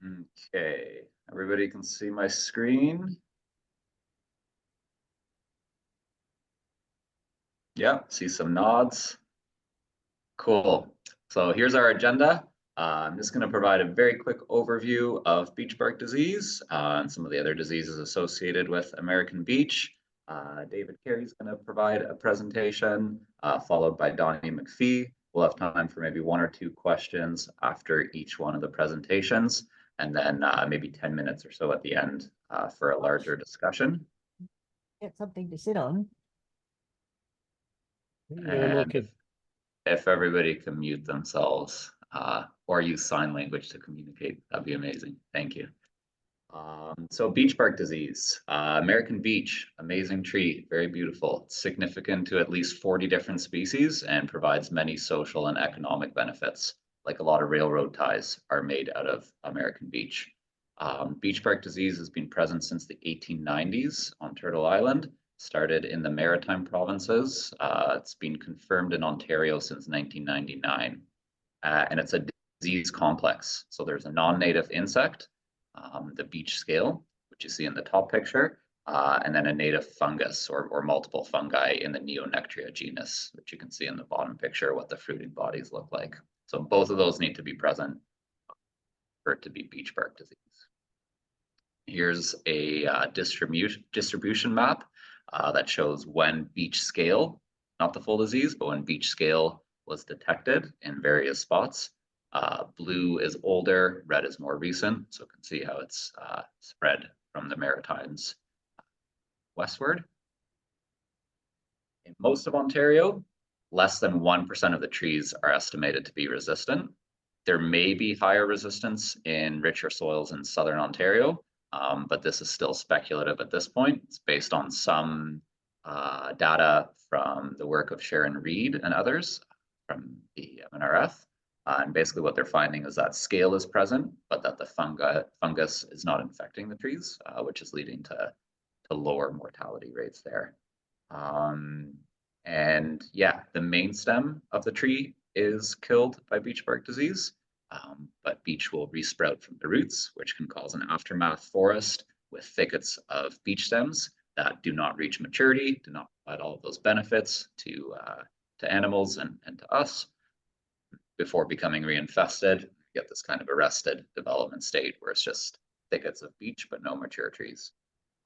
Okay, everybody can see my screen. Yeah, see some nods. Cool. So here's our agenda. I'm just going to provide a very quick overview of beech bark disease and some of the other diseases associated with American beech. David Carey is going to provide a presentation, followed by Donnie McPhee. We'll have time for maybe 1 or 2 questions after each one of the presentations, and then maybe 10 minutes or so at the end for a larger discussion. Get something to sit on. And if everybody can mute themselves or use sign language to communicate, that'd be amazing. Thank you. So beech bark disease, American beech, amazing tree, very beautiful, significant to at least 40 different species and provides many social and economic benefits. Like a lot of railroad ties are made out of American beech. Beech bark disease has been present since the 1890s on Turtle Island, started in the Maritime provinces. It's been confirmed in Ontario since 1999. And it's a disease complex. So there's a non-native insect, the beech scale, which you see in the top picture, and then a native fungus or multiple fungi in the Neonectria genus, which you can see in the bottom picture, what the fruiting bodies look like. So both of those need to be present for it to be beech bark disease. Here's a distribution map that shows when beech scale, not the full disease, but when beech scale was detected in various spots. Blue is older, red is more recent, so you can see how it's spread from the Maritimes westward. In most of Ontario, less than 1% of the trees are estimated to be resistant. There may be higher resistance in richer soils in southern Ontario, but this is still speculative at this point. It's based on some data from the work of Sharon Reed and others from the MNRF. And basically what they're finding is that scale is present, but that the fungus is not infecting the trees, which is leading to lower mortality rates there. And yeah, the main stem of the tree is killed by beech bark disease, but beech will resprout from the roots, which can cause an aftermath forest with thickets of beech stems that do not reach maturity, do not provide all of those benefits to animals and to us before becoming reinfested. You get this kind of arrested development state where it's just thickets of beech, but no mature trees.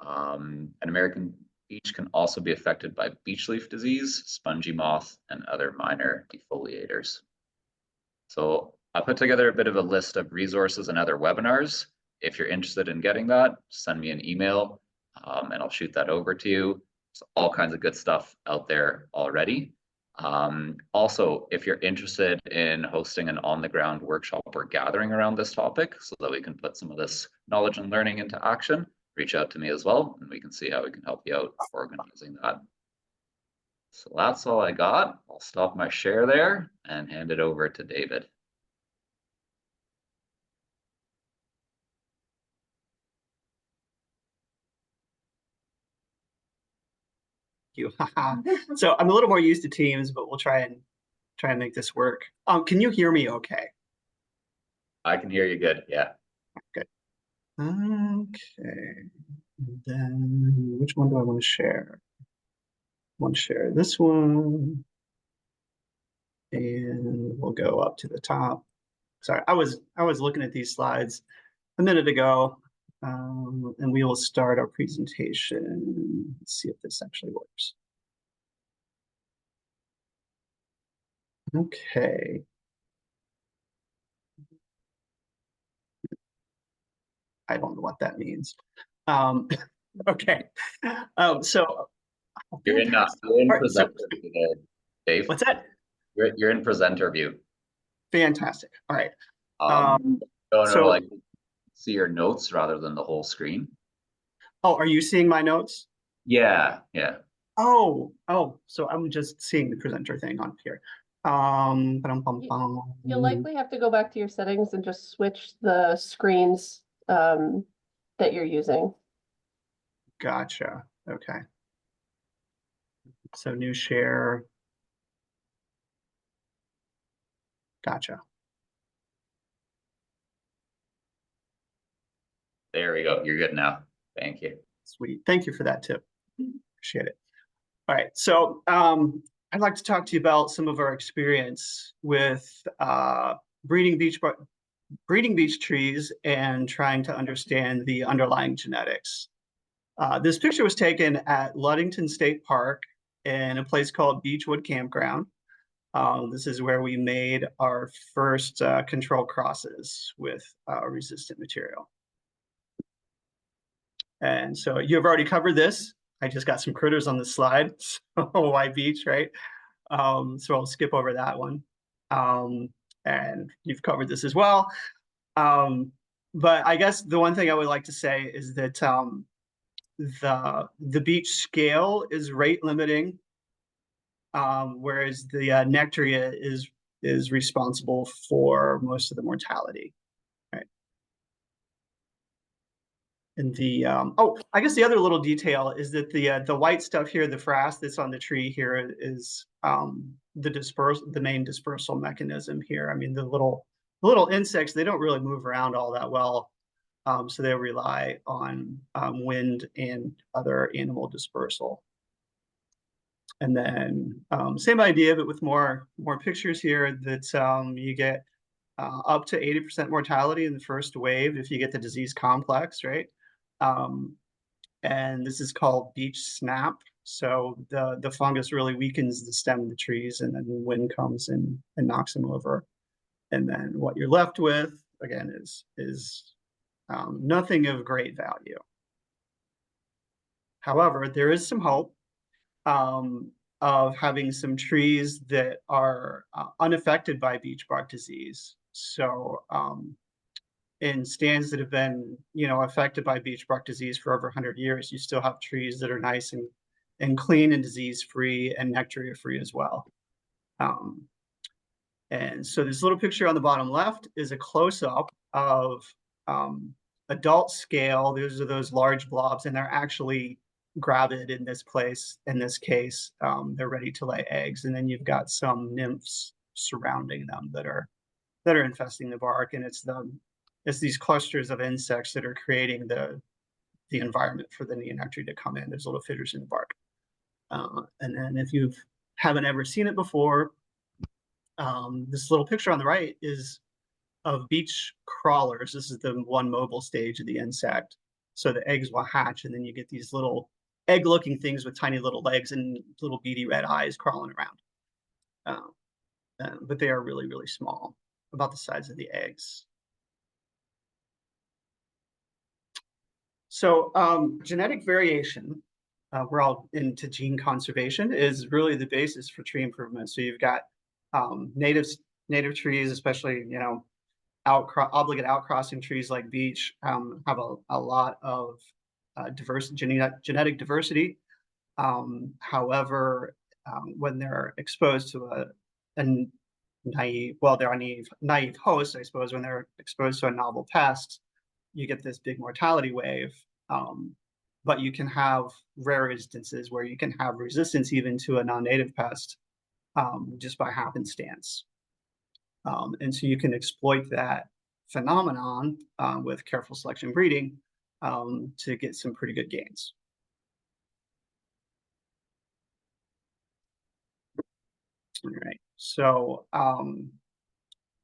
An American beech can also be affected by beech leaf disease, spongy moth, and other minor defoliators. So I put together a bit of a list of resources and other webinars. If you're interested in getting that, send me an email and I'll shoot that over to you. There's all kinds of good stuff out there already. Also, if you're interested in hosting an on-the-ground workshop or gathering around this topic so that we can put some of this knowledge and learning into action, reach out to me as well, and we can see how we can help you out organizing that. So that's all I got. I'll stop my share there and hand it over to David. You. So I'm a little more used to Teams, but we'll try and make this work. Can you hear me okay? I can hear you good, yeah. Good. Okay. Then which one do I want to share? I want to share this one. And we'll go up to the top. Sorry, I was looking at these slides a minute ago. And we will start our presentation. Let's see if this actually works. Okay. I don't know what that means. Okay. So you're in presenter view, Dave. What's that? You're in presenter view. Fantastic. All right. So like see your notes rather than the whole screen. Oh, are you seeing my notes? Yeah. Oh, so I'm just seeing the presenter thing on here. You'll likely have to go back to your settings and just switch the screens that you're using. Gotcha. Okay. So new share. Gotcha. There we go. You're good now. Thank you. Sweet. Thank you for that tip. Appreciate it. All right. So I'd like to talk to you about some of our experience with breeding beech trees and trying to understand the underlying genetics. This picture was taken at Ludington State Park in a place called Beechwood Campground. This is where we made our first control crosses with resistant material. And so you've already covered this. I just got some critters on the slide. So why beech, right? So I'll skip over that one. And you've covered this as well. But I guess the one thing I would like to say is that the beech scale is rate limiting, whereas the nectaria is responsible for most of the mortality. And the I guess the other little detail is that the white stuff here, the frass that's on the tree here, is the main dispersal mechanism here. I mean, the little insects, they don't really move around all that well, so they rely on wind and other animal dispersal. And then same idea, but with more pictures here, that you get up to 80% mortality in the first wave if you get the disease complex, right? And this is called beech snap. So the fungus really weakens the stem of the trees, and then the wind comes and knocks them over. And then what you're left with, again, is nothing of great value. However, there is some hope of having some trees that are unaffected by beech bark disease. So in stands that have been, affected by beech bark disease for over 100 years, you still have trees that are nice and clean and disease-free and nectaria-free as well. And so this little picture on the bottom left is a close-up of adult scale. Those are those large blobs, and they're actually gravid in this case. They're ready to lay eggs, and then you've got some nymphs surrounding them that are infesting the bark, and it's these clusters of insects that are creating the environment for the neonectaria to come in. There's little fitters in the bark. And then if you haven't ever seen it before, this little picture on the right is of beech crawlers. This is the one mobile stage of the insect. So the eggs will hatch, and then you get these little egg-looking things with tiny little legs and little beady red eyes crawling around. But they are really, really small, about the size of the eggs. So genetic variation, we're all into gene conservation, is really the basis for tree improvement. So you've got native trees, especially obligate outcrossing trees like beech, have a lot of genetic diversity. However, when they're exposed to a naive host, I suppose, when they're exposed to a novel pest, you get this big mortality wave. But you can have rare instances where you can have resistance even to a non-native pest just by happenstance. And so you can exploit that phenomenon with careful selection breeding to get some pretty good gains. All right, so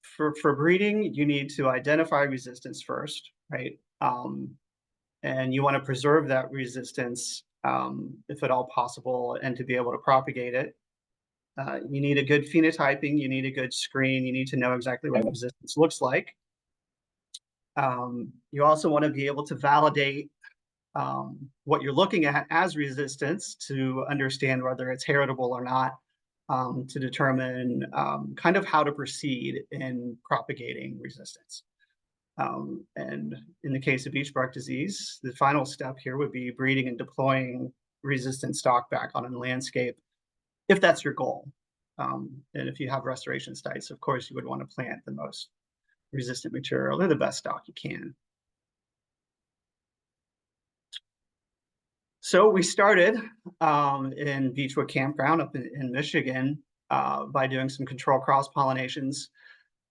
for breeding, you need to identify resistance first, right? And you want to preserve that resistance if at all possible, and to be able to propagate it. You need a good phenotyping, you need a good screen, you need to know exactly what resistance looks like. You also want to be able to validate what you're looking at as resistance to understand whether it's heritable or not, to determine kind of how to proceed in propagating resistance. And in the case of beech bark disease, the final step here would be breeding and deploying resistant stock back on a landscape, if that's your goal. And if you have restoration sites, of course, you would want to plant the most resistant material. They're the best stock you can. So we started in Beechwood Campground up in Michigan by doing some control cross pollinations.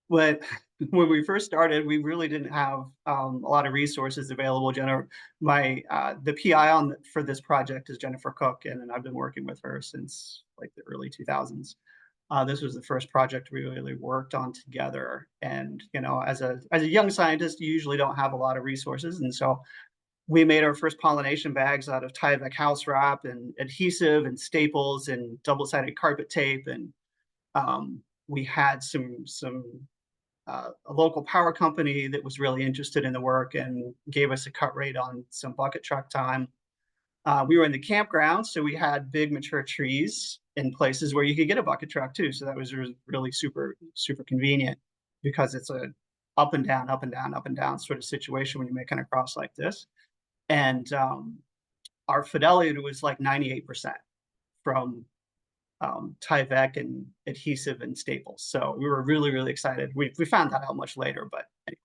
What when we first started, we really didn't have a lot of resources available. Jennifer, the PI for this project is Jennifer Cook, and I've been working with her since like the early 2000s. This was the first project we really worked on together. And as a young scientist, you usually don't have a lot of resources, and so we made our first pollination bags out of Tyvek house wrap and adhesive and staples and double-sided carpet tape, and we had a local power company that was really interested in the work and gave us a cut rate on some bucket truck time. We were in the campground, so we had big mature trees in places where you could get a bucket truck too. So that was really super convenient, because it's a up and down, up and down, up and down sort of situation when you're making a cross like this. And our fidelity was like 98% from Tyvek and adhesive and staples. So we were really excited. We found that out much later, but anyway,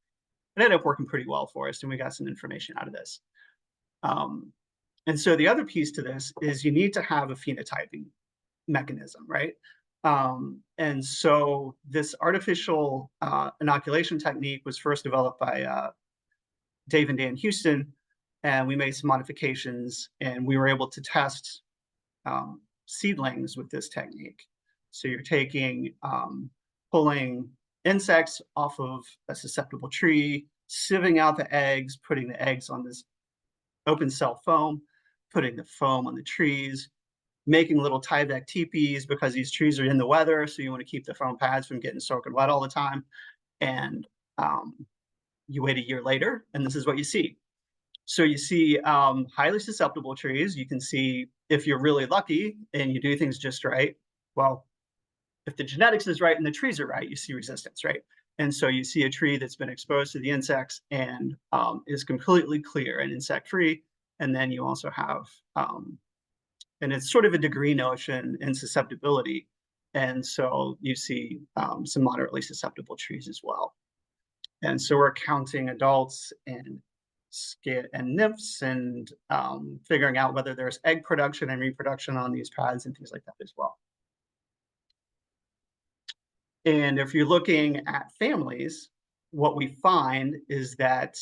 it ended up working pretty well for us, and we got some information out of this. And so the other piece to this is you need to have a phenotyping mechanism, right? And so this artificial inoculation technique was first developed by Dave and Dan Houston, and we made some modifications, and we were able to test seedlings with this technique. So you're taking, pulling insects off of a susceptible tree, sieving out the eggs, putting the eggs on this open cell foam, putting the foam on the trees, making little Tyvek teepees, because these trees are in the weather, so you want to keep the foam pads from getting soaking wet all the time. And you wait a year later, and this is what you see. So you see highly susceptible trees. You can see, if you're really lucky and you do things just right, well, if the genetics is right and the trees are right, you see resistance, right? And so you see a tree that's been exposed to the insects and is completely clear and insect-free. And then you also have, and it's sort of a degree notion in susceptibility. And so you see some moderately susceptible trees as well. And so we're counting adults and nymphs, and figuring out whether there's egg production and reproduction on these pads and things like that as well. And if you're looking at families, what we find is that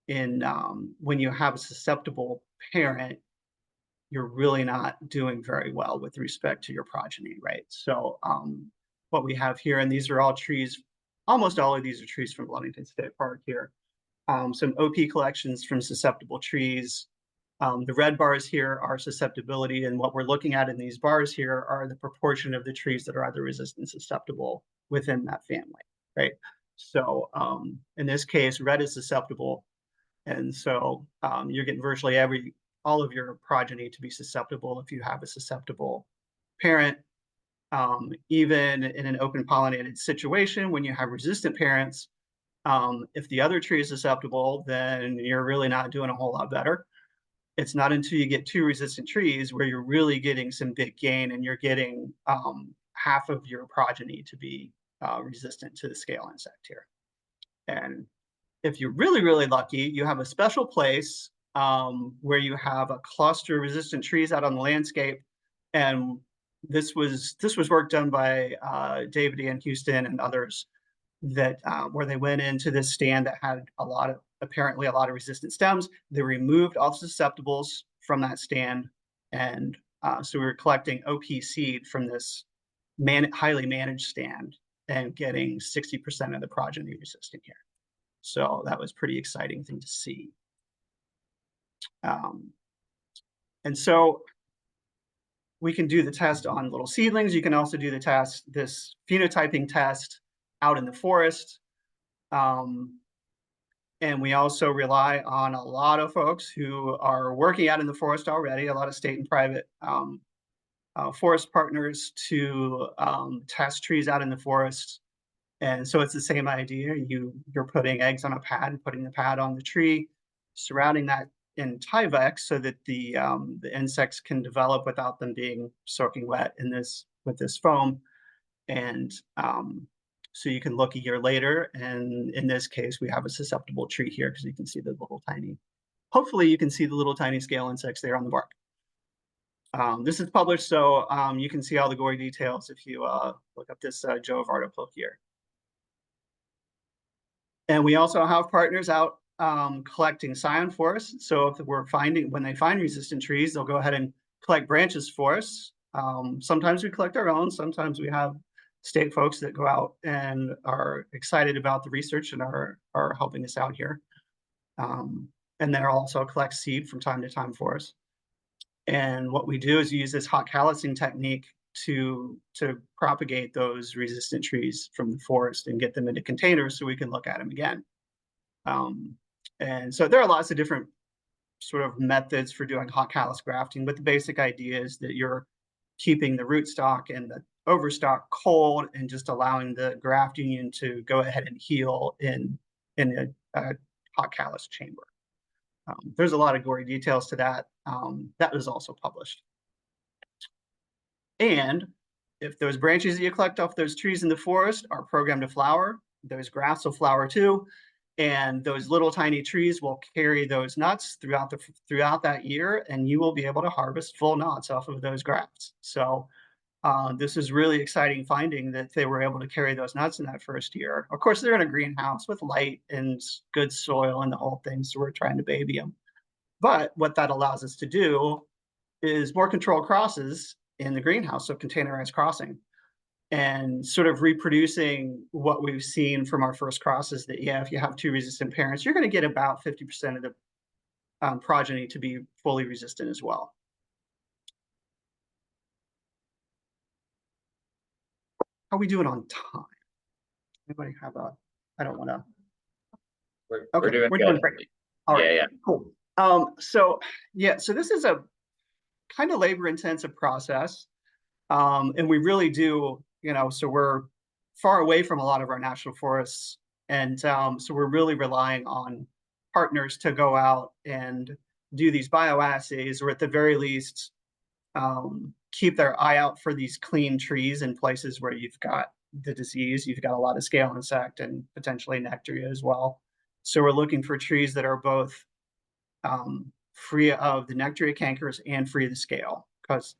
when you have a susceptible parent, you're really not doing very well with respect to your progeny, right? So what we have here, and these are all trees, almost all of these are trees from Ludington State Park here. Some OP collections from susceptible trees. The red bars here are susceptibility, and what we're looking at in these bars here are the proportion of the trees that are either resistant, susceptible within that family, right? So in this case, red is susceptible, and so you're getting virtually all of your progeny to be susceptible if you have a susceptible parent. Even in an open pollinated situation, when you have resistant parents, if the other tree is susceptible, then you're really not doing a whole lot better. It's not until you get two resistant trees where you're really getting some big gain, and you're getting half of your progeny to be resistant to the scale insect here. And if you're really lucky, you have a special place where you have a cluster of resistant trees out on the landscape. And this was work done by David and Houston and others, that where they went into this stand that had apparently a lot of resistant stems. They removed all the susceptibles from that stand, and so we were collecting OP seed from this highly managed stand and getting 60% of the progeny resistant here. So that was pretty exciting thing to see. And so we can do the test on little seedlings. You can also do the test, this phenotyping test, out in the forest. And we also rely on a lot of folks who are working out in the forest already, a lot of state and private forest partners to test trees out in the forest. And so it's the same idea. You're putting eggs on a pad, putting the pad on the tree, surrounding that in Tyvek so that the insects can develop without them being soaking wet with this foam. And so you can look a year later, and in this case, we have a susceptible tree here, because you can see the little tiny, hopefully you can see the little tiny scale insects there on the bark. This is published, so you can see all the gory details if you look up this Joe article here. And we also have partners out collecting scion for us. So if we're finding, when they find resistant trees, they'll go ahead and collect branches for us. Sometimes we collect our own, sometimes we have state folks that go out and are excited about the research and are helping us out here. And they'll also collect seed from time to time for us. And what we do is use this hot callousing technique to propagate those resistant trees from the forest and get them into containers so we can look at them again. And so there are lots of different sort of methods for doing hot callus grafting, but the basic idea is that you're keeping the rootstock and the overstock cold and just allowing the graft union to go ahead and heal in a hot callus chamber. There's a lot of gory details to that. That was also published. And if those branches that you collect off those trees in the forest are programmed to flower, those grafts will flower too. And those little tiny trees will carry those nuts throughout that year, and you will be able to harvest full nuts off of those grafts. So this is really exciting finding that they were able to carry those nuts in that first year. Of course, they're in a greenhouse with light and good soil and the whole thing, so we're trying to baby them. But what that allows us to do is more controlled crosses in the greenhouse, so containerized crossing, and sort of reproducing what we've seen from our first crosses, that, yeah, if you have two resistant parents, you're going to get about 50% of the progeny to be fully resistant as well. How are we doing on time? Anybody have a, I don't want to. We're doing good. great. All right, Yeah. cool. So this is a kind of labor intensive process. And we really do, so we're far away from a lot of our national forests. And so we're really relying on partners to go out and do these bioassays, or at the very least, keep their eye out for these clean trees in places where you've got the disease. You've got a lot of scale insect and potentially nectaria as well. So we're looking for trees that are both free of the nectaria cankers and free of the scale, because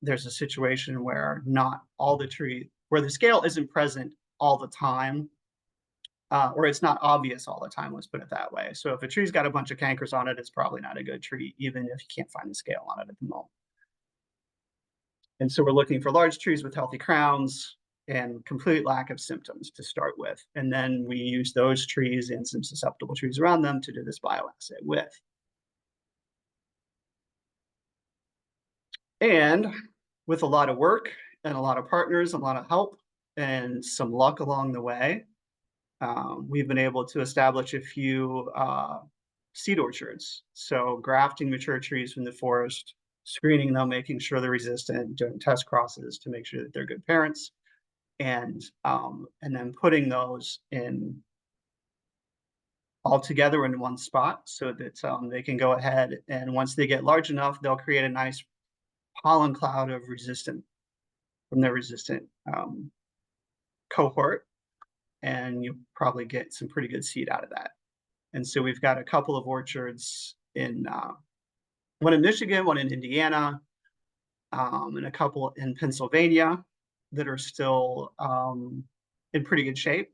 there's a situation where not all the tree, where the scale isn't present all the time, or it's not obvious all the time, let's put it that way. So if a tree's got a bunch of cankers on it, it's probably not a good tree, even if you can't find the scale on it at the moment. And so we're looking for large trees with healthy crowns and complete lack of symptoms to start with. And then we use those trees and some susceptible trees around them to do this bioassay with. And with a lot of work and a lot of partners, a lot of help and some luck along the way, we've been able to establish a few seed orchards. So grafting mature trees from the forest, screening them, making sure they're resistant, doing test crosses to make sure that they're good parents, and then putting those in all together in one spot so that they can go ahead, and once they get large enough, they'll create a nice pollen cloud of resistant from their resistant cohort, and you'll probably get some pretty good seed out of that. And so we've got a couple of orchards in one in Michigan, one in Indiana, and a couple in Pennsylvania that are still in pretty good shape.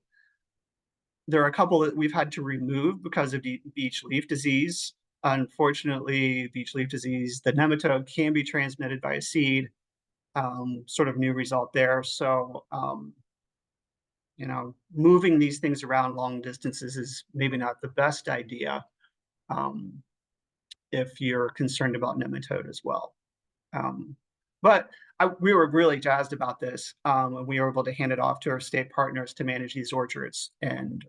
There are a couple that we've had to remove because of beech leaf disease. Unfortunately, beech leaf disease, the nematode can be transmitted by a seed, sort of new result there. So, moving these things around long distances is maybe not the best idea if you're concerned about nematode as well. But we were really jazzed about this, and we were able to hand it off to our state partners to manage these orchards. And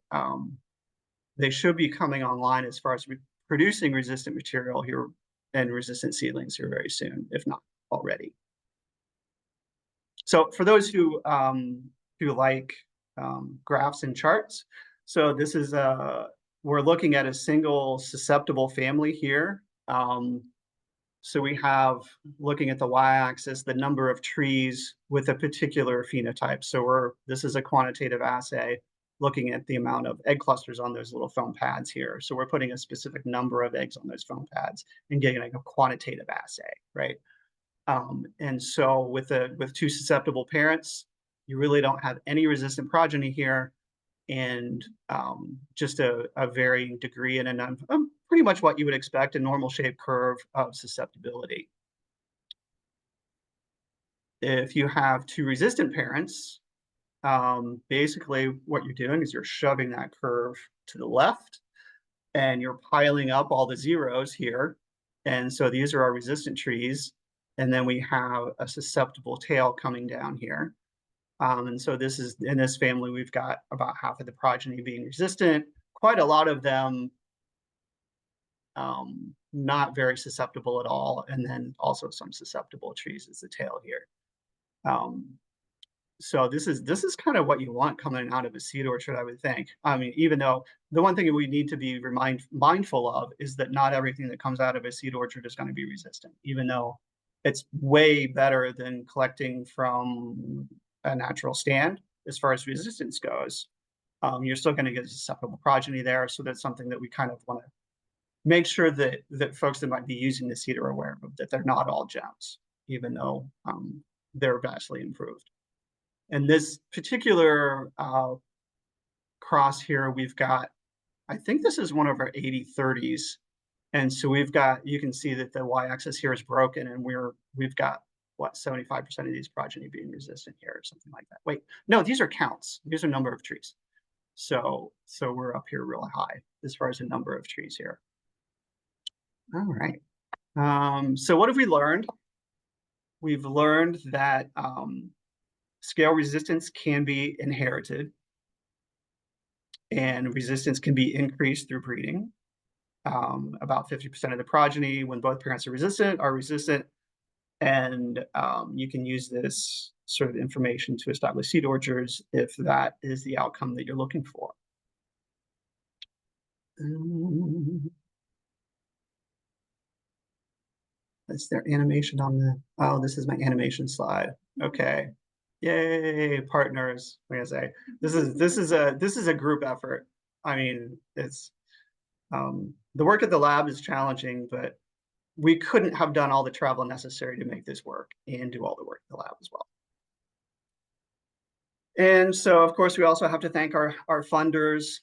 they should be coming online as far as producing resistant material here and resistant seedlings here very soon, if not already. So for those who like graphs and charts, so this is we're looking at a single susceptible family here. So we have, looking at the y-axis, the number of trees with a particular phenotype. So this is a quantitative assay looking at the amount of egg clusters on those little foam pads here. So we're putting a specific number of eggs on those foam pads and getting like a quantitative assay, right? And so with two susceptible parents, you really don't have any resistant progeny here. and just a varying degree and pretty much what you would expect, a normal shaped curve of susceptibility. If you have two resistant parents, basically what you're doing is you're shoving that curve to the left and you're piling up all the zeros here. And so these are our resistant trees. And then we have a susceptible tail coming down here. And so this is, in this family, we've got about half of the progeny being resistant, quite a lot of them not very susceptible at all, and then also some susceptible trees is the tail here. So this is kind of what you want coming out of a seed orchard, I would think. I mean, even though the one thing that we need to be mindful of is that not everything that comes out of a seed orchard is going to be resistant, even though it's way better than collecting from a natural stand as far as resistance goes. You're still going to get a susceptible progeny there, so that's something that we kind of want to make sure that folks that might be using the seed are aware of, that they're not all gems, even though they're vastly improved. And this particular cross here, we've got, I think this is one of our 80-30s. And so we've got, you can see that the y-axis here is broken, and we've got, what, 75% of these progeny being resistant here or something like that. Wait, no, these are counts. These are number of trees. So we're up here real high as far as the number of trees here. All right. So what have we learned? We've learned that scale resistance can be inherited, and resistance can be increased through breeding. About 50% of the progeny, when both parents are resistant, and you can use this sort of information to establish seed orchards if that is the outcome that you're looking for. Is there animation on the, oh, this is my animation slide. Okay. Yay, partners. What can I say? This is a group effort. I mean, it's the work at the lab is challenging, but we couldn't have done all the travel necessary to make this work and do all the work at the lab as well. And so, of course, we also have to thank our funders,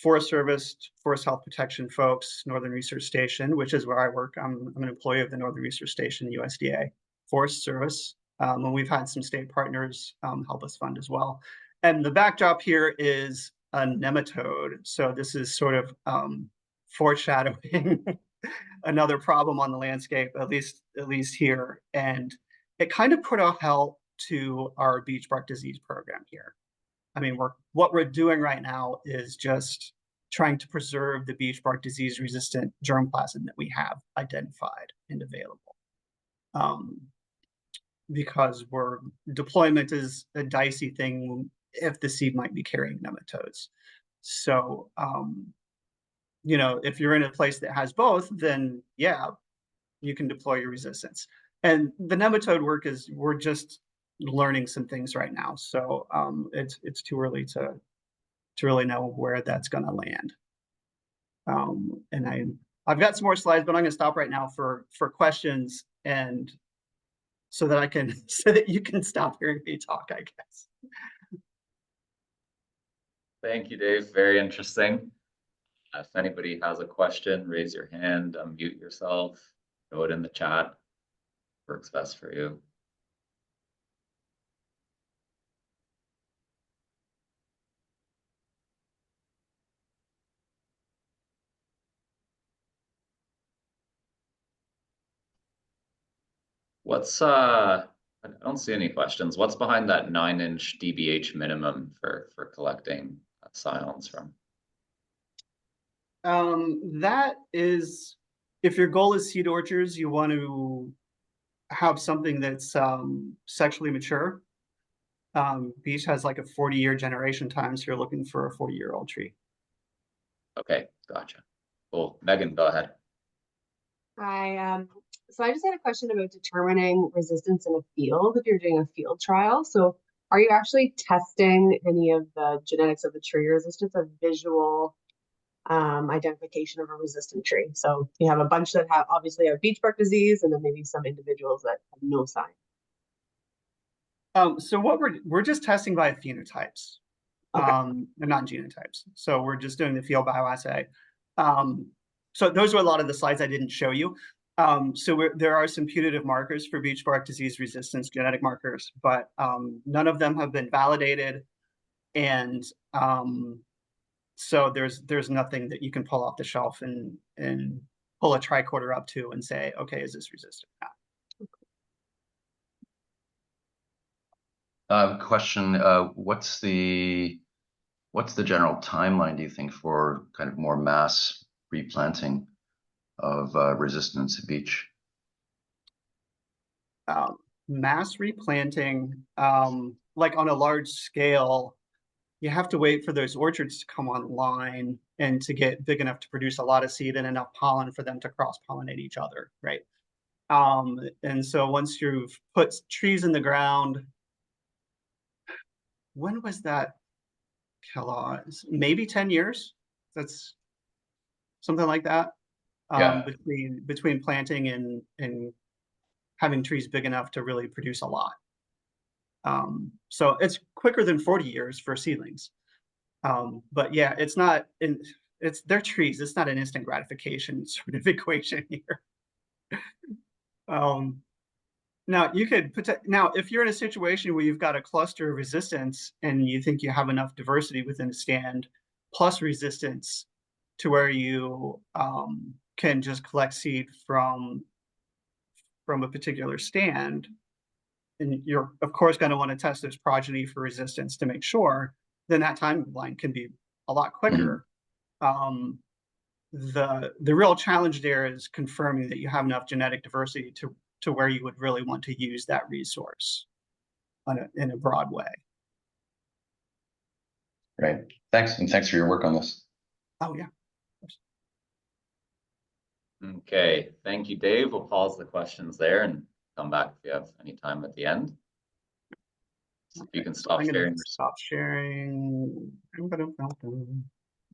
Forest Service, Forest Health Protection folks, Northern Research Station, which is where I work. I'm an employee of the Northern Research Station, USDA, Forest Service. And we've had some state partners help us fund as well. And the backdrop here is a nematode. So this is sort of foreshadowing another problem on the landscape, at least here. And it kind of put a halt to our beech bark disease program here. I mean, what we're doing right now is just trying to preserve the beech bark disease resistant germplasm that we have identified and available. Because deployment is a dicey thing if the seed might be carrying nematodes. So, you know, if you're in a place that has both, then yeah, you can deploy your resistance. And the nematode work is, we're just learning some things right now. So it's too early to really know where that's going to land. And I've got some more slides, but I'm going to stop right now for questions, and so that you can stop hearing me talk, I guess. Thank you, Dave. Very interesting. If anybody has a question, raise your hand, unmute yourself, throw it in the chat. Works best for you. I don't see any questions. What's behind that 9-inch DBH minimum for collecting silence from? That is, if your goal is seed orchards, you want to have something that's sexually mature. Beech has like a 40-year generation time, so you're looking for a 40-year-old tree. Okay, gotcha. Cool. Megan, go ahead. Hi, so I just had a question about determining resistance in a field if you're doing a field trial. So are you actually testing any of the genetics of the tree, or is this just a visual identification of a resistant tree? So you have a bunch that obviously have beech bark disease, and then maybe some individuals that have no sign. So what we're just testing by phenotypes. They're not genotypes. So we're just doing the field bioassay. So those are a lot of the slides I didn't show you. There are some putative markers for beech bark disease resistance, genetic markers, but none of them have been validated. And so there's nothing that you can pull off the shelf and pull a tricorder up to and say, okay, is this resistant? Question, what's the general timeline, do you think, for kind of more mass replanting of resistance to beech? Mass replanting, like on a large scale, you have to wait for those orchards to come online and to get big enough to produce a lot of seed and enough pollen for them to cross-pollinate each other, right? And so once you've put trees in the ground, when was that, Kellogg's? Maybe 10 years? That's something like that. Yeah. Between planting and having trees big enough to really produce a lot. So it's quicker than 40 years for seedlings. But yeah, they're trees. It's not an instant gratification sort of equation here. Now if you're in a situation where you've got a cluster of resistance and you think you have enough diversity within a stand plus resistance to where you can just collect seed from a particular stand, and you're of course going to want to test this progeny for resistance to make sure, then that timeline can be a lot quicker. The real challenge there is confirming that you have enough genetic diversity to where you would really want to use that resource in a broad way. Right. Thanks, and thanks for your work on this. Oh yeah. Okay, thank you, Dave. We'll pause the questions there and come back if you have any time at the end. If you can stop I'm gonna sharing. stop sharing.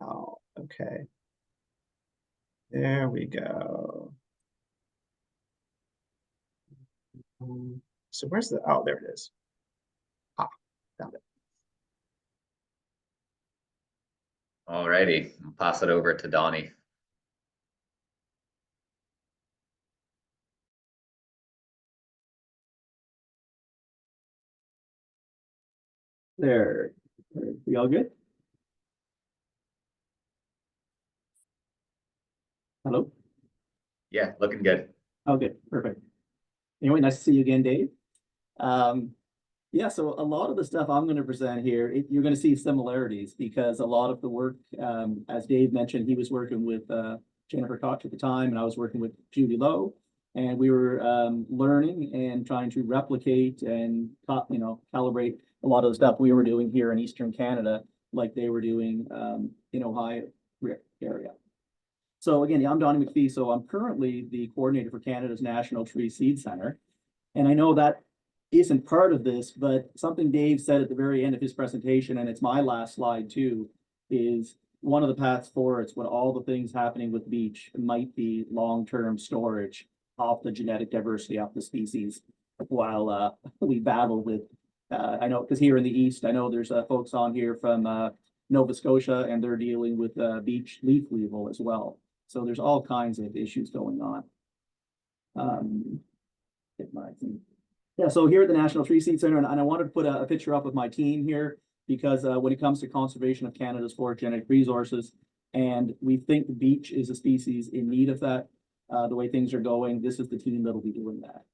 Oh, okay. There we go. So where's oh, there it is. Ah, found it. All righty, I'll pass it over to Donnie. There, we all good? Hello? Yeah, looking good. Okay, perfect. Anyway, nice to see you again, Dave. Yeah, so a lot of the stuff I'm going to present here, you're going to see similarities because a lot of the work, as Dave mentioned, he was working with Jennifer Koch at the time, and I was working with Judy Lowe, and we were learning and trying to replicate and calibrate a lot of the stuff we were doing here in Eastern Canada, like they were doing in Ohio area. So again, I'm Donnie McPhee. So I'm currently the coordinator for Canada's National Tree Seed Center. And I know that isn't part of this, but something Dave said at the very end of his presentation, and it's my last slide too, is one of the paths forward, with all the things happening with beech, might be long-term storage of the genetic diversity of the species while we battle with I know, because here in the East, I know there's folks on here from Nova Scotia, and they're dealing with beech leaf weevil as well. So there's all kinds of issues going on. Yeah, so here at the National Tree Seed Center, and I wanted to put a picture up of my team here because when it comes to conservation of Canada's forest genetic resources, and we think beech is a species in need of that, the way things are going, this is the team that'll be doing that.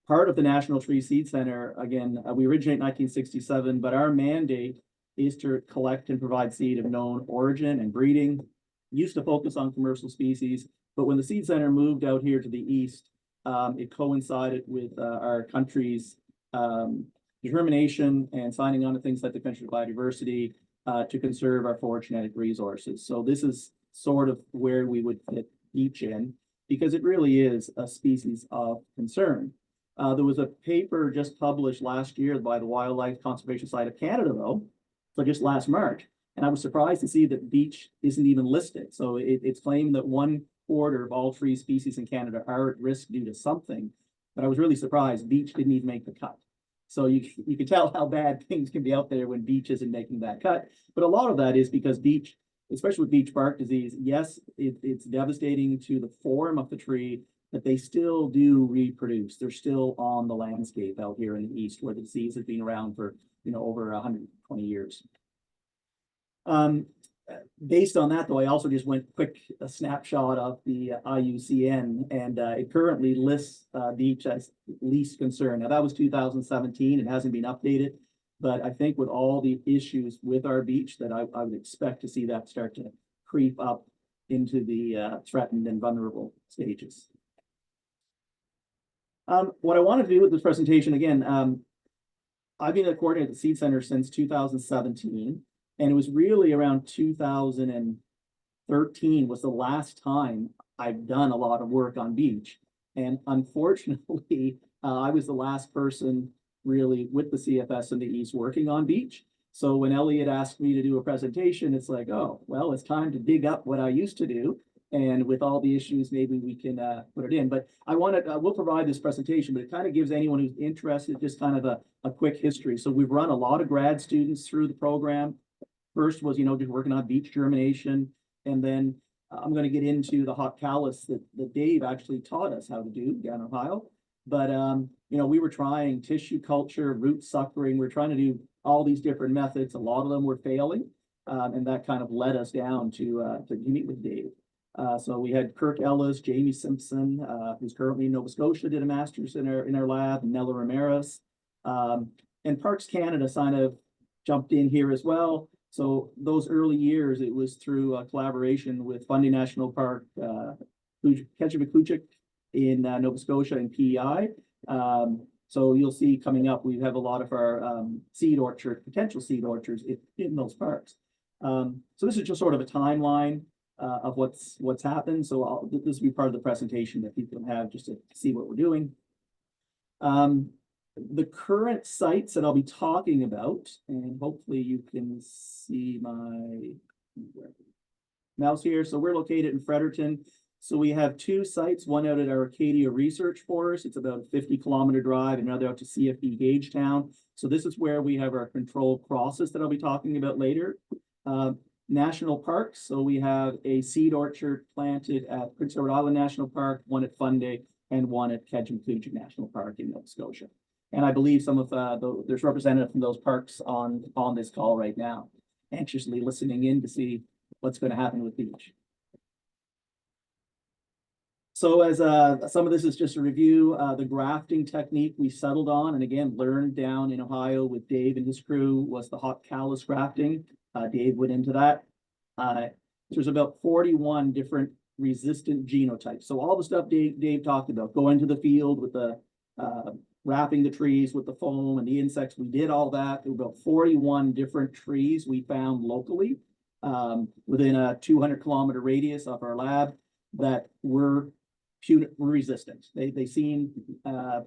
Part of the National Tree Seed Center, again, we originate in 1967, but our mandate is to collect and provide seed of known origin and breeding. Used to focus on commercial species, but when the Seed Center moved out here to the east, it coincided with our country's determination and signing on to things like the Convention on Biodiversity to conserve our forest genetic resources. So this is sort of where we would fit beech in, because it really is a species of concern. There was a paper just published last year by the Wildlife Conservation Society of Canada, though, so just last March, and I was surprised to see that beech isn't even listed. So it's claimed that 1/4 of all tree species in Canada are at risk due to something, but I was really surprised beech didn't even make the cut. So you can tell how bad things can be out there when beech isn't making that cut. But a lot of that is because beech, especially with beech bark disease, yes, it's devastating to the form of the tree, but they still do reproduce. They're still on the landscape out here in the east where the disease has been around for, over 120 years. Based on that, though, I also just went a snapshot of the IUCN, and it currently lists beech as least concern. Now, that was 2017. It hasn't been updated, but I think with all the issues with our beech that I would expect to see that start to creep up into the threatened and vulnerable stages. What I want to do with this presentation, again, I've been a coordinator at the Seed Center since 2017. And it was really around 2013 was the last time I've done a lot of work on beech. And unfortunately, I was the last person really with the CFS in the East working on beech. So when Elliot asked me to do a presentation, it's like, oh, well, it's time to dig up what I used to do. And with all the issues, maybe we can put it in. But we'll provide this presentation, but it kind of gives anyone who's interested just kind of a quick history. So we've run a lot of grad students through the program. First was, just working on beech germination. And then I'm going to get into the hot callus that Dave actually taught us how to do down in Ohio. But, we were trying tissue culture, root suckering. We're trying to do all these different methods. A lot of them were failing. And that kind of led us down to meet with Dave. So we had Kirk Ellis, Jamie Simpson, who's currently in Nova Scotia, did a master's in our lab, Nella Ramirez. And Parks Canada kind of jumped in here as well. So those early years, it was through a collaboration with Fundy National Park, Ketchikan in Nova Scotia and PEI. So you'll see coming up, we have a lot of our potential seed orchards in those parks. So this is just sort of a timeline of what's happened. So this will be part of the presentation that people can have just to see what we're doing. The current sites that I'll be talking about, and hopefully you can see my mouse here. So we're located in Fredericton. So we have two sites, one out at our Arcadia Research Forest. It's about a 50-kilometer drive, and another out to CFB Gagetown. So this is where we have our controlled crosses that I'll be talking about later. National parks. So we have a seed orchard planted at Prince Edward Island National Park, one at Fundy, and one at Ketchikan National Park in Nova Scotia. And I believe some of there's representatives from those parks on this call right now, anxiously listening in to see what's going to happen with beech. So as some of this is just a review, the grafting technique we settled on, and again, learned down in Ohio with Dave and his crew, was the hot callus grafting. Dave went into that. There's about 41 different resistant genotypes. So all the stuff Dave talked about, going to the field with the wrapping the trees with the foam and the insects, we did all that. There were about 41 different trees we found locally within a 200-kilometer radius of our lab that were resistant. They seemed, the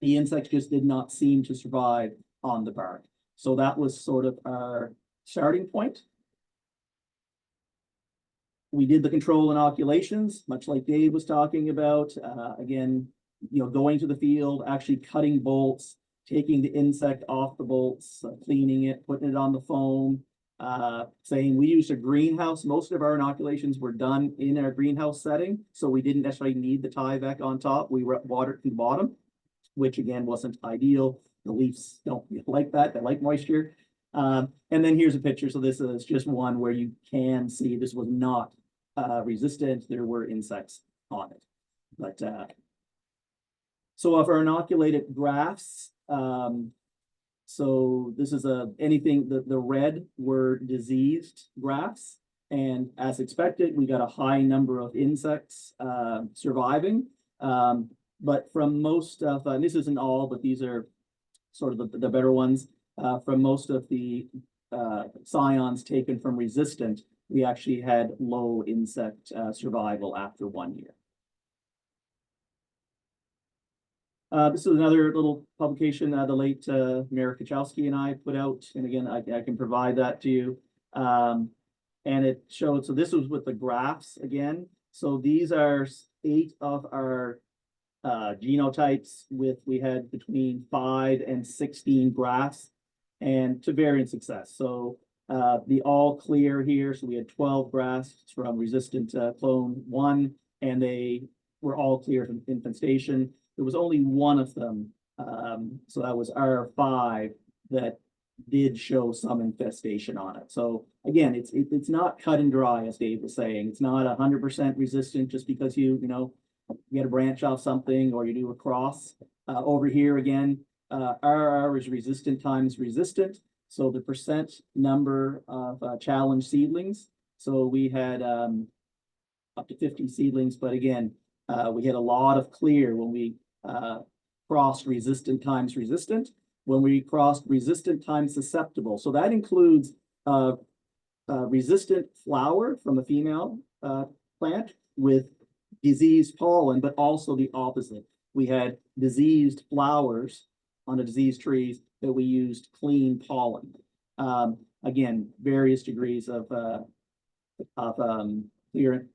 insects just did not seem to survive on the bark. So that was sort of our starting point. We did the control inoculations, much like Dave was talking about. Again, going to the field, actually cutting bolts, taking the insect off the bolts, cleaning it, putting it on the foam, saying we used a greenhouse. Most of our inoculations were done in our greenhouse setting, so we didn't necessarily need the Tyvek on top. We watered from the bottom, which again wasn't ideal. The leaves don't like that. They like moisture. And then here's a picture. So this is just one where you can see this was not resistant. There were insects on it. But so of our inoculated grafts, so this is anything that the red were diseased grafts. And as expected, we got a high number of insects surviving. But from most of, and this isn't all, but these are sort of the better ones. From most of the scions taken from resistant, we actually had low insect survival after 1 year. This is another little publication the late Mayor Kachowski and I put out. And again, I can provide that to you. And it showed, so this was with the graphs again. So these are 8 of our genotypes we had between 5 and 16 grafts, and to varying success. So the all clear here, so we had 12 grafts from resistant clone 1, and they were all clear from infestation. There was only one of them, so that was R5, that did show some infestation on it. So again, it's not cut and dry, as Dave was saying. It's not 100% resistant just because you get a branch off something or you do a cross. Over here again, RR is resistant times resistant. So the percent number of challenge seedlings. So we had up to 50 seedlings, but again, we had a lot of clear when we crossed resistant times resistant. When we crossed resistant times susceptible. So that includes resistant flower from a female plant with diseased pollen, but also the opposite. We had diseased flowers on the diseased trees that we used clean pollen. Again, various degrees of clear,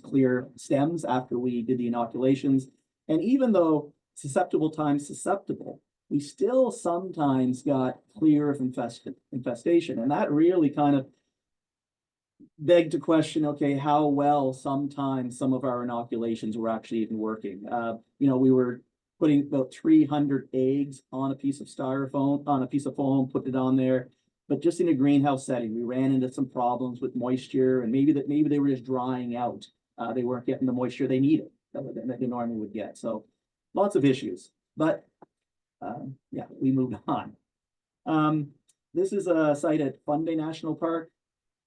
clear stems after we did the inoculations. And even though susceptible times susceptible, we still sometimes got clear of infestation. And that really kind of begged to question, okay, how well sometimes some of our inoculations were actually even working. We were putting about 300 eggs on a piece of styrofoam, on a piece of foam, put it on there. But just in a greenhouse setting, we ran into some problems with moisture, and maybe they were just drying out. They weren't getting the moisture they needed that they normally would get. So lots of issues, but yeah, we moved on. This is a site at Funday National Park.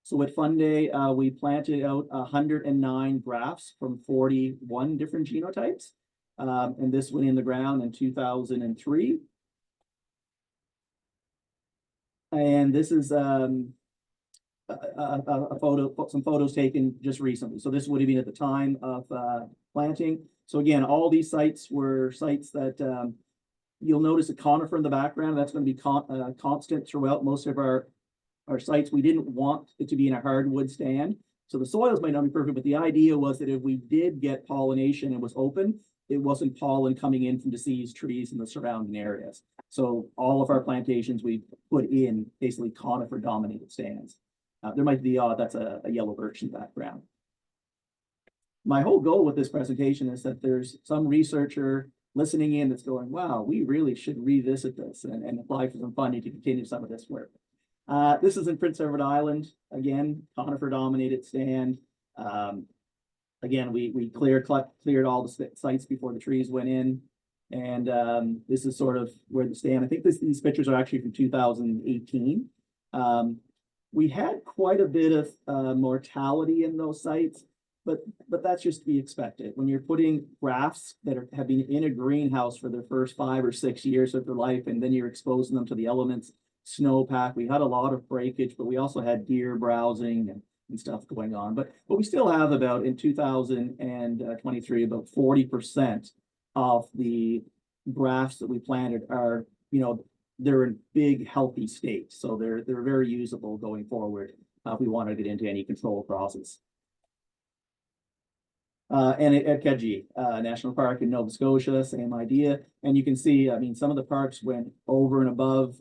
So at Funday, we planted out 109 grafts from 41 different genotypes. And this went in the ground in 2003. And this is a photo, some photos taken just recently. So this would have been at the time of planting. So again, all these sites were sites that you'll notice a conifer in the background. That's going to be constant throughout most of our sites. We didn't want it to be in a hardwood stand. So the soils might not be perfect, but the idea was that if we did get pollination and it was open, it wasn't pollen coming in from diseased trees in the surrounding areas. So all of our plantations we put in basically conifer dominated stands. There might be that's a yellow birch in the background. My whole goal with this presentation is that there's some researcher listening in that's going, wow, we really should revisit this and apply for some funding to continue some of this work. This is in Prince Edward Island, again, conifer dominated stand. Again, we cleared all the sites before the trees went in. And this is sort of where the stand, I think these pictures are actually from 2018. We had quite a bit of mortality in those sites, but that's just to be expected. When you're putting grafts that have been in a greenhouse for their first 5 or 6 years of their life, and then you're exposing them to the elements, snowpack, we had a lot of breakage, but we also had deer browsing and stuff going on. But we still have about, in 2023, about 40% of the grafts that we planted are, they're in big, healthy states. So they're very usable going forward if we want to get into any control process. And at Kedzie National Park in Nova Scotia, same idea. And you can see, some of the parks went over and above,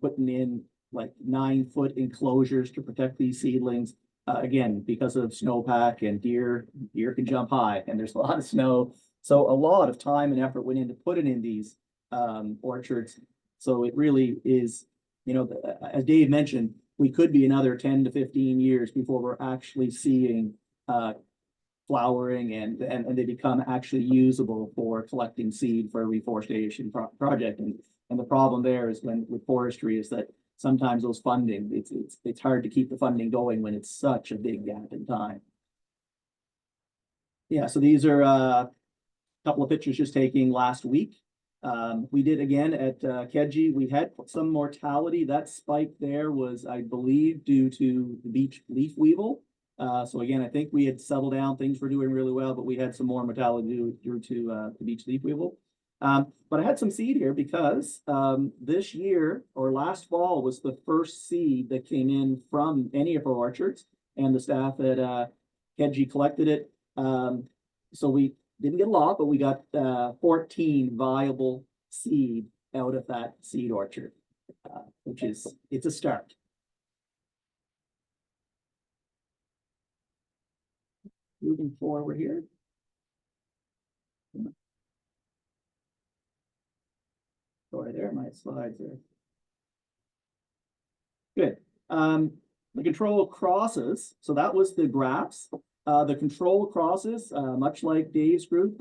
putting in like 9-foot enclosures to protect these seedlings. Again, because of snowpack and deer can jump high, and there's a lot of snow. So a lot of time and effort went into putting in these orchards. So it really is, as Dave mentioned, we could be another 10 to 15 years before we're actually seeing flowering and they become actually usable for collecting seed for a reforestation project. And the problem there is with forestry is that sometimes those funding, it's hard to keep the funding going when it's such a big gap in time. Yeah, so these are a couple of pictures just taken last week. We did again at Kedzie, we had some mortality. That spike there was, I believe, due to the beech leaf weevil. So again, I think we had settled down, things were doing really well, but we had some more mortality due to the beech leaf weevil. But I had some seed here because this year or last fall was the first seed that came in from any of our orchards, and the staff at Kedzie collected it. So didn't get a lot, but we got 14 viable seed out of that seed orchard, which is, it's a start. Moving forward here. Sorry, there, my slides are. Good. The control crosses, so that was the graphs. The control crosses, much like Dave's group,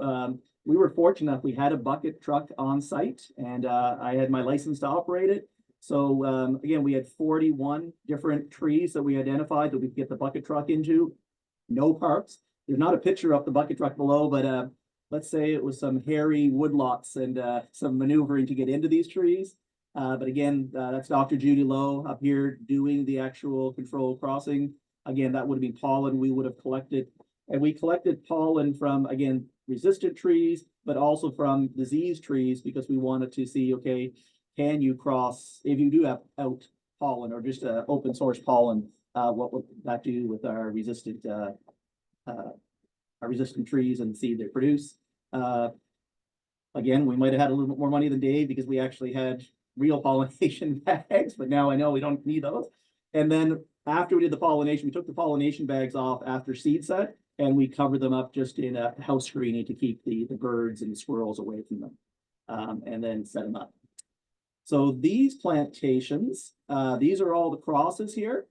we were fortunate we had a bucket truck on site, and I had my license to operate it. So again, we had 41 different trees that we identified that we could get the bucket truck into. No parks. There's not a picture of the bucket truck below, but let's say it was some hairy woodlots and some maneuvering to get into these trees. But again, that's Dr. Judy Lowe up here doing the actual control crossing. Again, that would have been pollen we would have collected. And we collected pollen from, again, resistant trees, but also from disease trees, because we wanted to see, okay, can you cross, if you do have out pollen or just open source pollen, what would that do with our resistant trees and seed they produce? Again, we might have had a little bit more money than Dave because we actually had real pollination bags, but now I know we don't need those. And then after we did the pollination, we took the pollination bags off after seed set, and we covered them up just in a house screening to keep the birds and the squirrels away from them, and then set them up. So these plantations, these are all the crosses here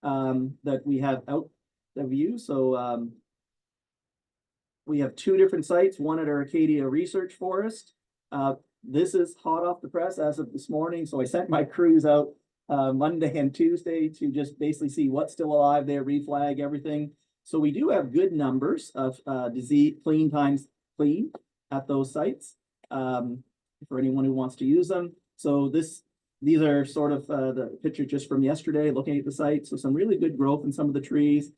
that we have out of view. So we have two different sites, one at our Acadia Research Forest. This is hot off the press as of this morning. So I sent my crews out Monday and Tuesday to just basically see what's still alive there, reflag everything. So we do have good numbers of disease clean times clean at those sites for anyone who wants to use them. So these are sort of the picture just from yesterday, looking at the site. So some really good growth in some of the trees.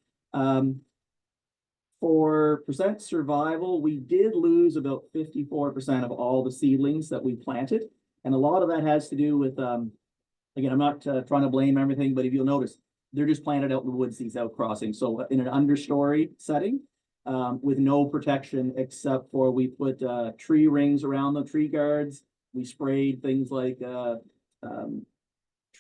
For percent survival, we did lose about 54% of all the seedlings that we planted. And a lot of that has to do with, again, I'm not trying to blame everything, but if you'll notice, they're just planted out in the woods, these outcrossings. So in an understory setting, with no protection except for we put tree rings around the tree guards. We sprayed things like oh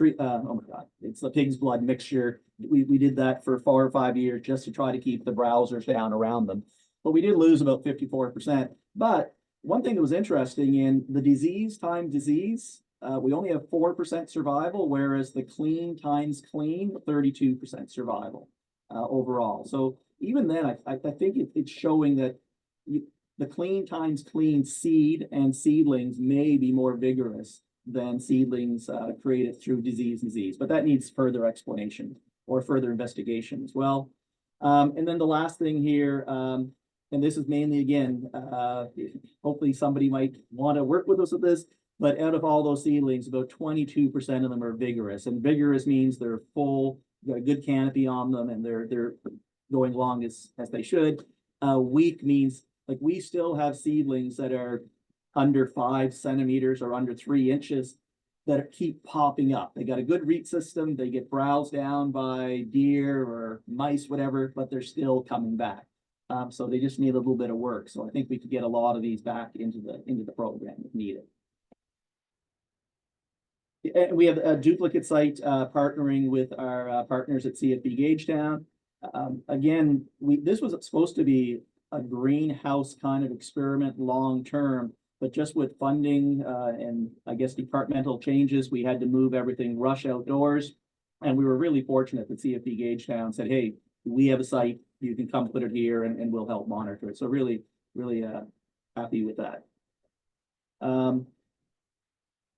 my God, it's the pig's blood mixture. We did that for 4 or 5 years just to try to keep the browsers down around them. But we did lose about 54%. But one thing that was interesting in the disease times disease, we only have 4% survival, whereas the clean times clean, 32% survival overall. So even then, I think it's showing that the clean times clean seed and seedlings may be more vigorous than seedlings created through disease, but that needs further explanation or further investigation as well. And then the last thing here, and this is mainly, again, hopefully somebody might want to work with us with this, but out of all those seedlings, about 22% of them are vigorous, and vigorous means they're full, got a good canopy on them, and they're going along as they should. Weak means like we still have seedlings that are under 5 centimeters or under 3 inches that keep popping up. They got a good root system. They get browsed down by deer or mice, whatever, but they're still coming back. So they just need a little bit of work. So I think we could get a lot of these back into the program if needed. And we have a duplicate site partnering with our partners at CFB Gagetown. Again, this was supposed to be a greenhouse kind of experiment long term, but just with funding and I guess departmental changes, we had to move everything rush outdoors. And we were really fortunate that CFB Gagetown said, hey, we have a site, you can come put it here and we'll help monitor it. So really, really happy with that.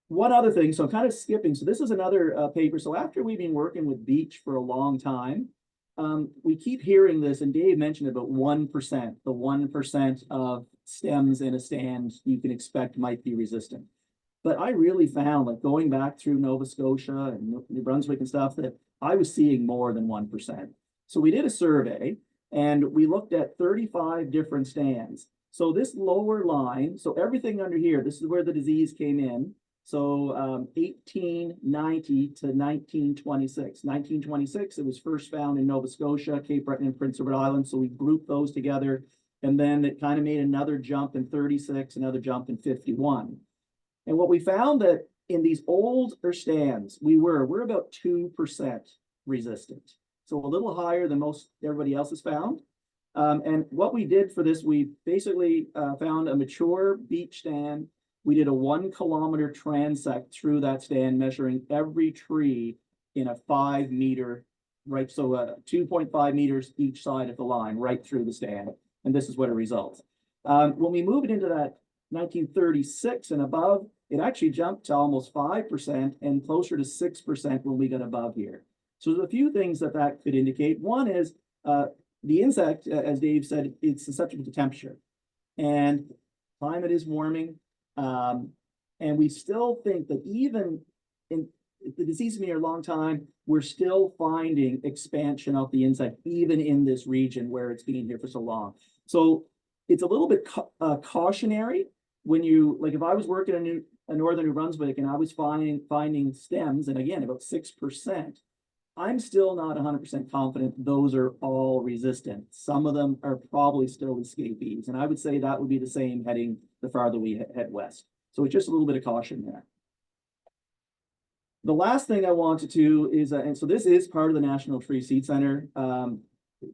One other thing, so I'm kind of skipping. So this is another paper. So after we've been working with Beech for a long time, we keep hearing this, and Dave mentioned about 1%, the 1% of stems in a stand you can expect might be resistant. But I really found, like going back through Nova Scotia and New Brunswick and stuff, that I was seeing more than 1%. So we did a survey and we looked at 35 different stands. So this lower line, so everything under here, this is where the disease came in. So 1890 to 1926. 1926, it was first found in Nova Scotia, Cape Breton, and Prince Edward Island. So we grouped those together. And then it kind of made another jump in 36, another jump in 51. And what we found that in these older stands, we're about 2% resistant. So a little higher than most everybody else has found. And what we did for this, we basically found a mature beech stand. We did a 1 kilometer transect through that stand, measuring every tree in a 5 meter, right? So 2.5 meters each side of the line, right through the stand. And this is what it results. When we moved into that 1936 and above, it actually jumped to almost 5% and closer to 6% when we got above here. So there's a few things that could indicate. One is the insect, as Dave said, it's susceptible to temperature, and climate is warming. And we still think that even in the disease has been here a long time, we're still finding expansion of the insect, even in this region where it's been here for so long. So it's a little bit cautionary when you, like if I was working in northern New Brunswick and I was finding stems, and again, about 6%, I'm still not 100% confident those are all resistant. Some of them are probably still escapees. And I would say that would be the same heading the farther we head west. So it's just a little bit of caution there. The last thing I wanted to is, and so this is part of the National Tree Seed Center.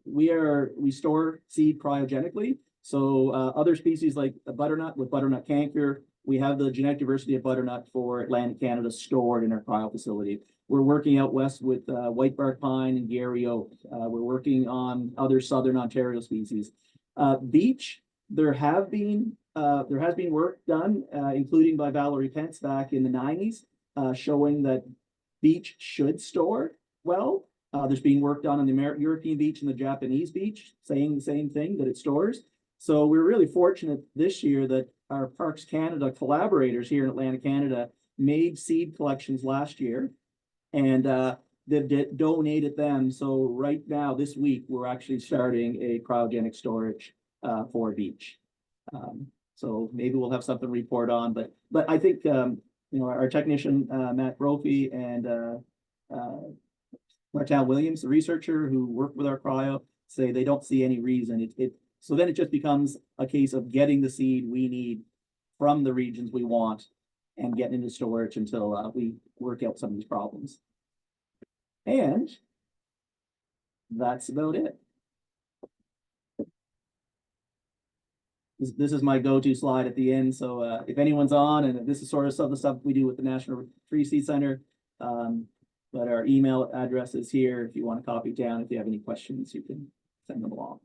We store seed cryogenically. So other species like butternut with butternut canker, we have the genetic diversity of butternut for Atlantic Canada stored in our cryo facility. We're working out west with white bark pine and Gary oak. We're working on other southern Ontario species. Beech, there has been work done, including by Valerie Pence back in the 90s, showing that beech should store well. There's been work done on the European beech and the Japanese beech, saying the same thing, that it stores. So we're really fortunate this year that our Parks Canada collaborators here in Atlantic Canada made seed collections last year, and they've donated them. So right now, this week, we're actually starting a cryogenic storage for beech. So maybe we'll have something to report on, but I think our technician Matt Brophy and Martel Williams, the researcher who worked with our cryo, say they don't see any reason. So then it just becomes a case of getting the seed we need from the regions we want and getting into storage until we work out some of these problems. And that's about it. This is my go-to slide at the end. So if anyone's on, and this is sort of some of the stuff we do with the National Tree Seed Center, but our email address is here. If you want to copy down, if you have any questions, you can send them along.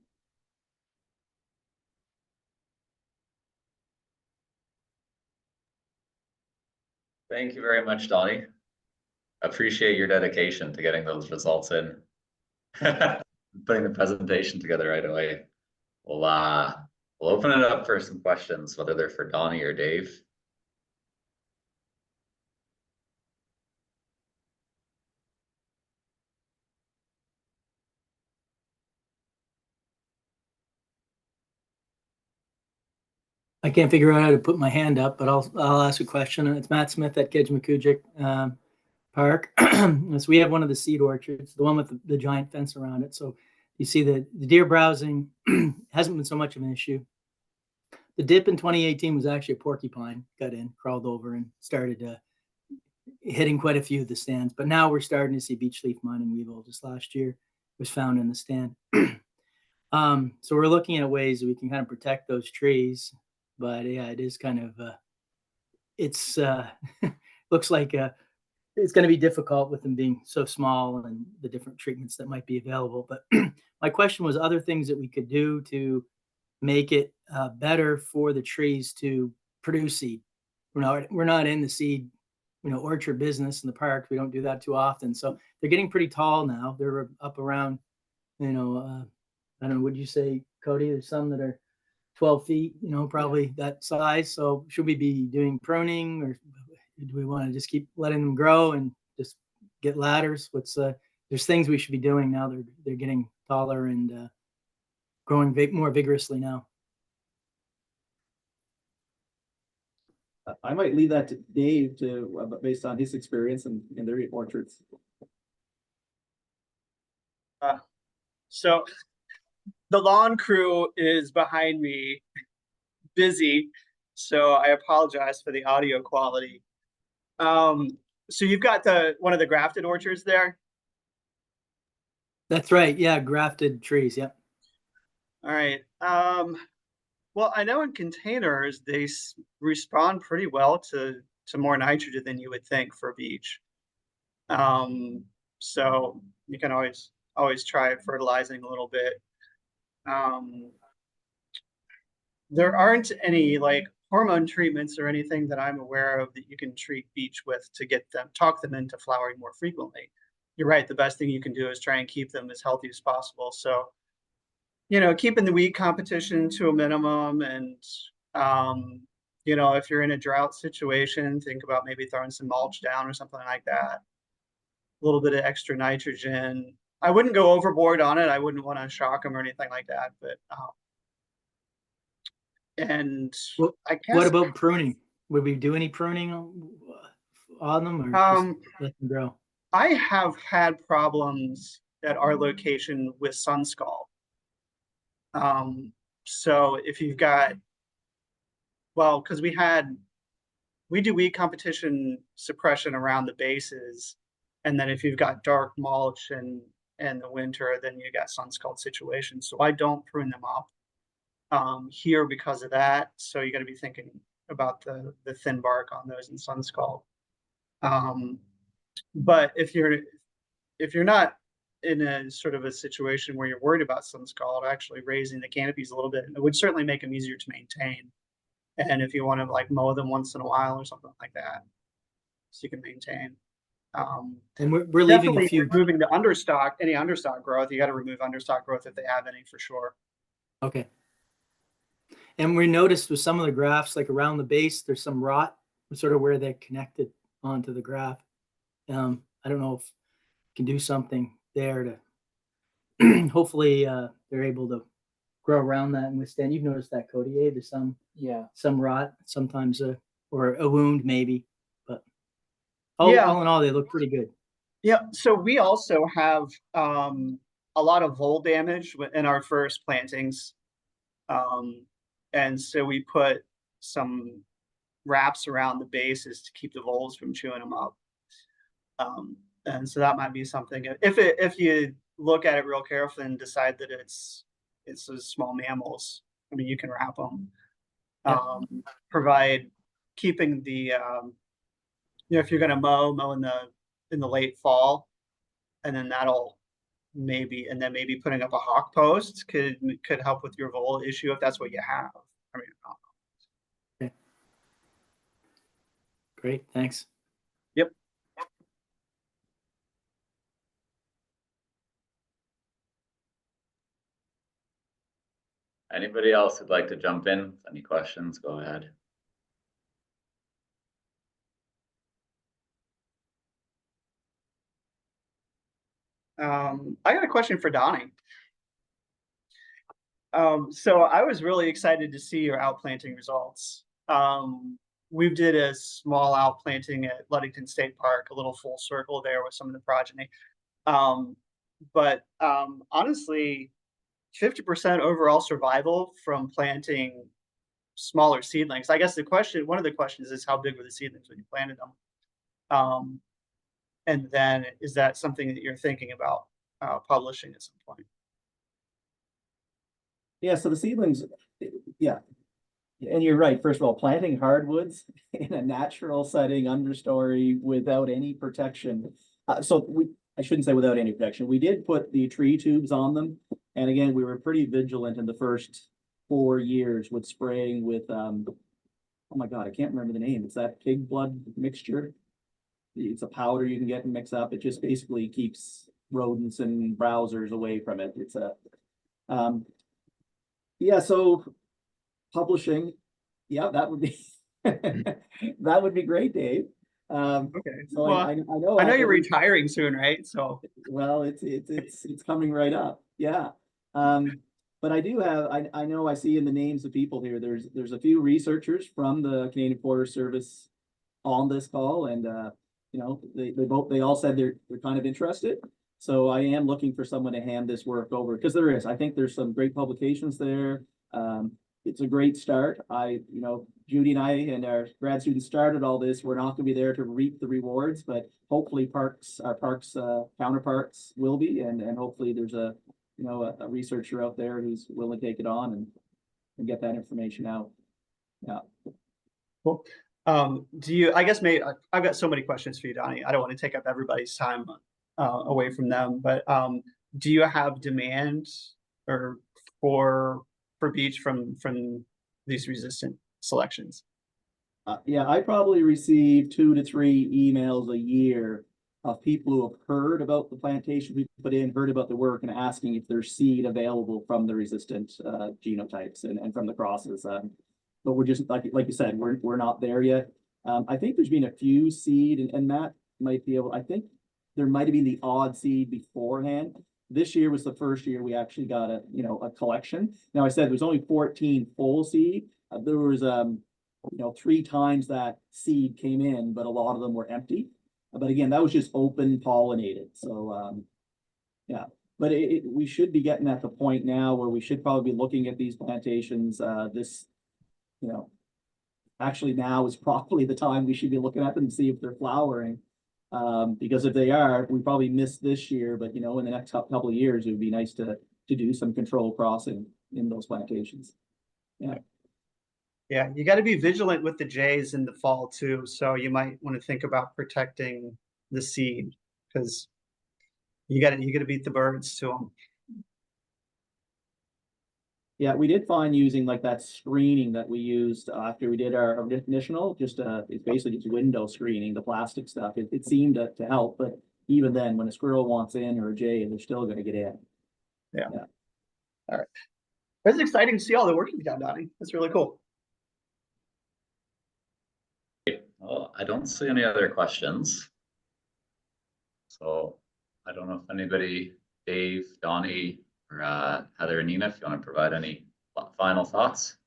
Thank you very much, Donnie. Appreciate your dedication to getting those results in. Putting the presentation together right away. We'll open it up for some questions, whether they're for Donnie or Dave. I can't figure out how to put my hand up, but I'll ask a question. It's Matt Smith at Gedgemakujic Park. So we have one of the seed orchards, the one with the giant fence around it. So you see the deer browsing hasn't been so much of an issue. The dip in 2018 was actually a porcupine got in, crawled over, and started hitting quite a few of the stands. But now we're starting to see beech leaf mining weevil. Just last year was found in the stand. So we're looking at ways that we can kind of protect those trees. But yeah, it is kind of it's looks like it's going to be difficult with them being so small and the different treatments that might be available. But my question was other things that we could do to make it better for the trees to produce seed. We're not in the seed, orchard business in the park. We don't do that too often. So they're getting pretty tall now. They're up around, I don't know, would you say, Cody? There's some that are 12 feet, probably that size. So should we be doing pruning, or do we want to just keep letting them grow and just get ladders? There's things we should be doing now. They're getting taller and growing more vigorously now. I might leave that to Dave based on his experience in their orchards. So the lawn crew is behind me, busy, so I apologize for the audio quality. So you've got one of the grafted orchards there? That's right. Yeah, grafted trees. Yep. All right. Well, I know in containers, they respond pretty well to more nitrogen than you would think for beech. So you can always try fertilizing a little bit. There aren't any like hormone treatments or anything that I'm aware of that you can treat beech with to talk them into flowering more frequently. You're right. The best thing you can do is try and keep them as healthy as possible. So, keeping the weed competition to a minimum, and if you're in a drought situation, think about maybe throwing some mulch down or something like that. A little bit of extra nitrogen. I wouldn't go overboard on it. I wouldn't want to shock them or anything like that. But Well, I guess What about pruning? Would we do any pruning on them, or just let them grow? I have had problems at our location with sun scald. So if you've got, well, because we do weed competition suppression around the bases, and then if you've got dark mulch and the winter, then you got sun scald situations. So I don't prune them up here because of that. So you got to be thinking about the thin bark on those and sun scald. But if you're not in a sort of a situation where you're worried about sun scald, actually raising the canopies a little bit, it would certainly make them easier to maintain. And if you want to like mow them once in a while or something like that, so you can maintain. And we're leaving a few. Removing the understock, any understock growth. You got to remove understock growth if they have any, for sure. Okay. And we noticed with some of the grafts, like around the base, there's some rot, sort of where they're connected onto the graft. I don't know if you can do something there to hopefully they're able to grow around that and withstand. You've noticed that, Cody, eh? There's some rot sometimes, or a wound maybe, but all in all, they look pretty good. Yeah. So we also have a lot of vole damage in our first plantings. And so we put some wraps around the bases to keep the voles from chewing them up. And so that might be something, if you look at it real carefully and decide that it's those small mammals, I mean, you can wrap them. Provide keeping the if you're going to mow in the late fall, and then maybe putting up a hawk post could help with your vole issue if that's what you have. I mean, okay. Great, thanks. Yep. Anybody else who'd like to jump in? Any questions? Go ahead. I got a question for Donnie. So I was really excited to see your outplanting results. We did a small outplanting at Ludington State Park, a little full circle there with some of the progeny. But honestly, 50% overall survival from planting smaller seedlings. I guess one of the questions is how big were the seedlings when you planted them? And then is that something that you're thinking about publishing at some point? Yeah, so the seedlings, yeah. And you're right. First of all, planting hardwoods in a natural setting, understory, without any protection. I shouldn't say without any protection. We did put the tree tubes on them. And again, we were pretty vigilant in the first 4 years with spraying with, oh my God, I can't remember the name. It's that pig blood mixture. It's a powder you can get and mix up. It just basically keeps rodents and browsers away from it. It's yeah, so publishing, yeah, that would be that would be great, Dave. Okay. So Well, I know you're retiring soon, right? So well, it's coming right up. Yeah. But I do have I know I see in the names of people here, there's a few researchers from the Canadian Forest Service on this call, and they all said they're kind of interested. So I am looking for someone to hand this work over, because there is, I think there's some great publications there. It's a great start. Judy and I and our grad students started all this. We're not gonna be there to reap the rewards, but hopefully our parks counterparts will be, and hopefully there's a researcher out there who's willing to take it on and get that information out. Yeah. Cool. I guess maybe I've got so many questions for you, Donnie. I don't want to take up everybody's time away from them, but do you have demand or for Beech from these resistant selections? Yeah, I probably receive 2 to 3 emails a year of people who have heard about the plantation we put in, heard about the work, and asking if there's seed available from the resistant genotypes and from the crosses. But we're just like you said, we're not there yet. I think there's been a few seed, and Matt might be able. I think there might have been the odd seed beforehand. This year was the first year we actually got a collection. Now I said there's only 14 full seed. There was 3 times that seed came in, but a lot of them were empty. But again, that was just open pollinated. So yeah, but we should be getting at the point now where we should probably be looking at these plantations. Actually now is probably the time we should be looking at them and see if they're flowering. Because if they are, we probably missed this year, but in the next couple of years, it would be nice to do some control crossing in those plantations. Yeah. Yeah, you got to be vigilant with the jays in the fall too. So you might want to think about protecting the seed, because you got to beat the birds to them. Yeah, we did find using like that screening that we used after we did our initial, it's basically just window screening, the plastic stuff. It seemed to help, but even then, when a squirrel wants in or a jay, they're still going to get in. Yeah. All right. It's exciting to see all the work you've done, Donnie. That's really cool. Well, I don't see any other questions. So I don't know if anybody, Dave, Donnie, or Heather and Nina, if you want to provide any final thoughts.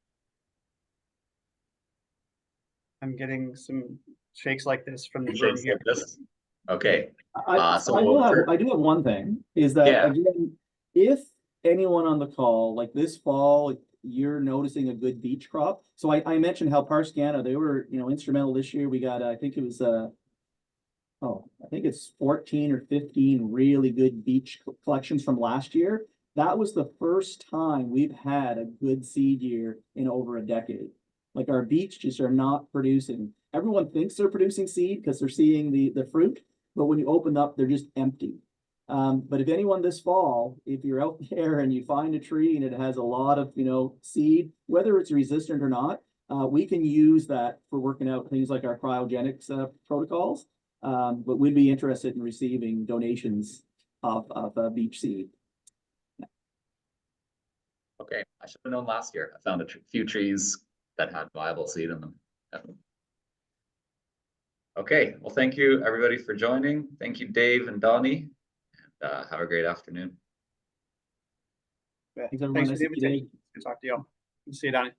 I'm getting some shakes like this from the room Shakes here. like this. Okay. I do have one thing, is that Yeah. again, if anyone on the call, like this fall, you're noticing a good beech crop. So I mentioned how Parscana, they were, instrumental this year. We got, I think it was, I think it's 14 or 15 really good beech collections from last year. That was the first time we've had a good seed year in over a decade. Like our beech just are not producing. Everyone thinks they're producing seed because they're seeing the fruit, but when you open up, they're just empty. But if anyone this fall, if you're out there and you find a tree and it has a lot of, seed, whether it's resistant or not, we can use that for working out things like our cryogenics protocols. But we'd be interested in receiving donations of beech seed. Okay, I should have known last year. I found a few trees that had viable seed in them. Okay, well, thank you everybody for joining. Thank you, Dave and Donnie. And have a great afternoon. Yeah. Thanks, everyone. Thanks for Nice the to meet you, Dave. invitation. Good to talk to you all. Good to see you, Donnie.